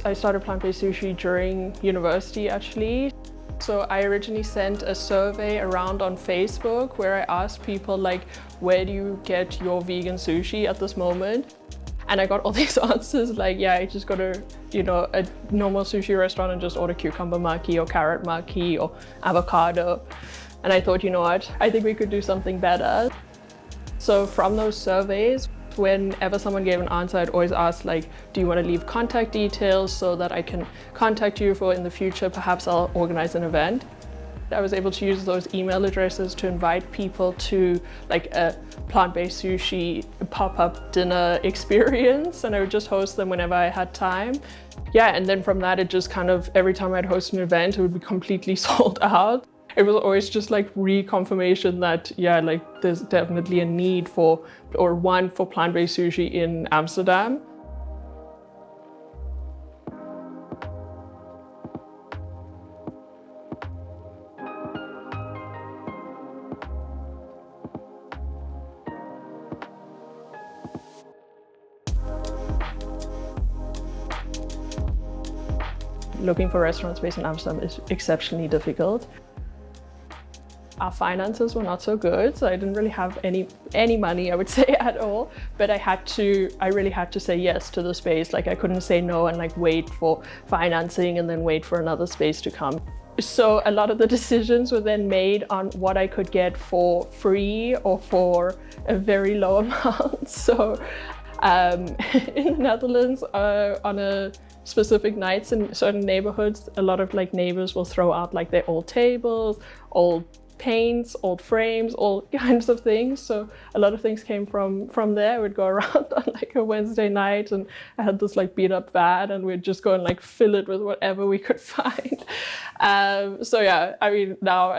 I started plant-based sushi during university actually. So I originally sent a survey around on Facebook where I asked people like, where do you get your vegan sushi at this moment? And I got all these answers like, yeah, I just go to, a normal sushi restaurant and just order cucumber maki or carrot maki or avocado. And I thought, you know what, I think we could do something better. So from those surveys, whenever someone gave an answer, I'd always ask like, do you want to leave contact details so that I can contact you for in the future, perhaps I'll organize an event. I was able to use those email addresses to invite people to like a plant-based sushi pop-up dinner experience, and I would just host them whenever I had time. Yeah, and then from that, it just kind of, every time I'd host an event, it would be completely sold out. It was always just like reconfirmation that, yeah, like there's definitely a need for, or want for plant-based sushi in Amsterdam. Looking for restaurants based in Amsterdam is exceptionally difficult. Our finances were not so good, so I didn't really have any money, I would say, at all. But I really had to say yes to the space. Like I couldn't say no and like wait for financing and then wait for another space to come. So a lot of the decisions were then made on what I could get for free or for a very low amount. So in the Netherlands, on a specific nights in certain neighborhoods, a lot of like neighbors will throw out like their old tables, old paints, old frames, all kinds of things. So a lot of things came from there. I would go around on like a Wednesday night and I had this like beat up van and we'd just go and like fill it with whatever we could find. So yeah, I mean, now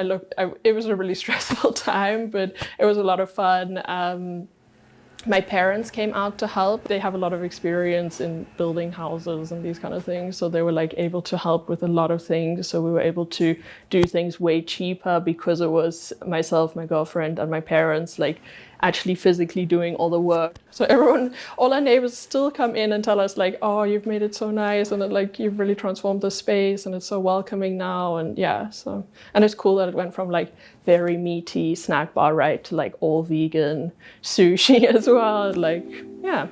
it was a really stressful time, but it was a lot of fun. My parents came out to help. They have a lot of experience in building houses and these kind of things. So they were like able to help with a lot of things. So we were able to do things way cheaper because it was myself, my girlfriend and my parents like actually physically doing all the work. So all our neighbors still come in and tell us like, oh, you've made it so nice and like you've really transformed the space and it's so welcoming now. And yeah, so, and it's cool that it went from like very meaty snack bar right to like all vegan sushi as well. Like, yeah.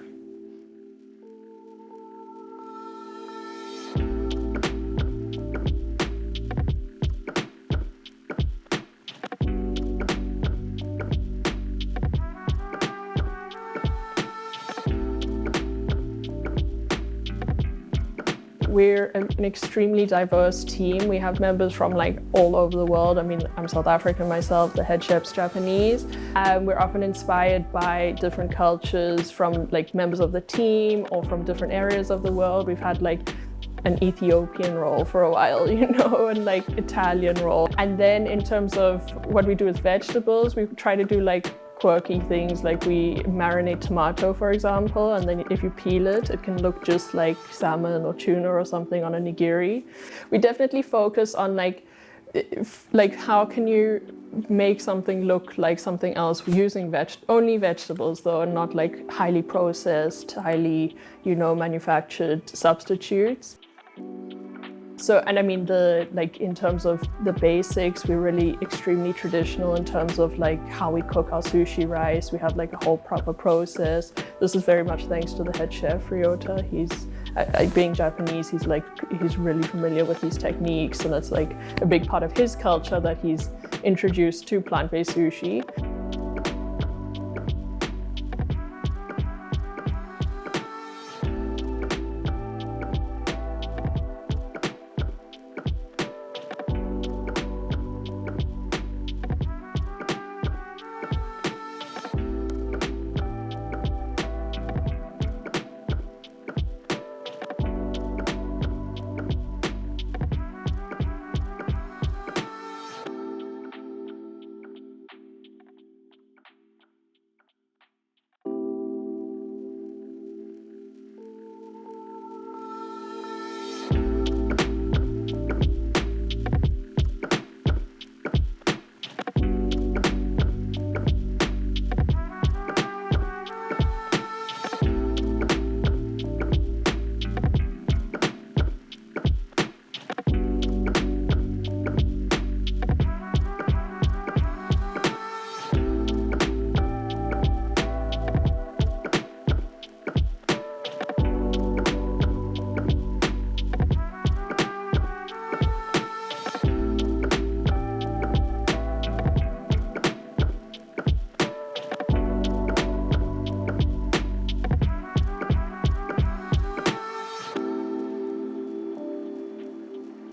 We're an extremely diverse team. We have members from like all over the world. I mean, I'm South African myself, the head chef's Japanese. We're often inspired by different cultures from like members of the team or from different areas of the world. We've had like an Ethiopian roll for a while, and like Italian roll. And then in terms of what we do with vegetables, we try to do like quirky things, like we marinate tomato, for example, and then if you peel it, it can look just like salmon or tuna or something on a nigiri. We definitely focus on like how can you make something look like something else using only vegetables though, and not like highly processed, highly, manufactured substitutes. So, and I mean, in terms of the basics, we're really extremely traditional in terms of like how we cook our sushi rice. We have like a whole proper process. This is very much thanks to the head chef, Ryota. He's, being Japanese, he's really familiar with these techniques, and that's like a big part of his culture that he's introduced to plant-based sushi.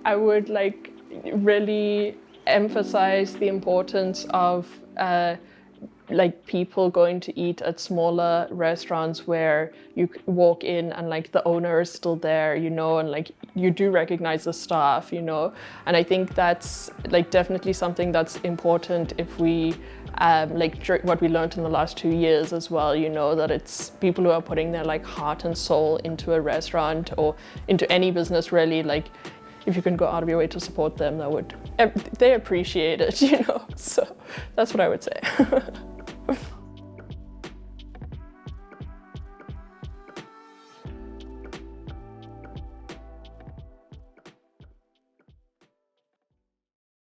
I would like really emphasize the importance of like people going to eat at smaller restaurants where you walk in and like the owner is still there, you know, and like you do recognize the staff, you know. And I think that's like definitely something that's important if we what we learned in the last 2 years as well, you know, that it's people who are putting their like heart and soul into a restaurant or into any business really. Like if you can go out of your way to support them, they appreciate it, you know. So that's what I would say.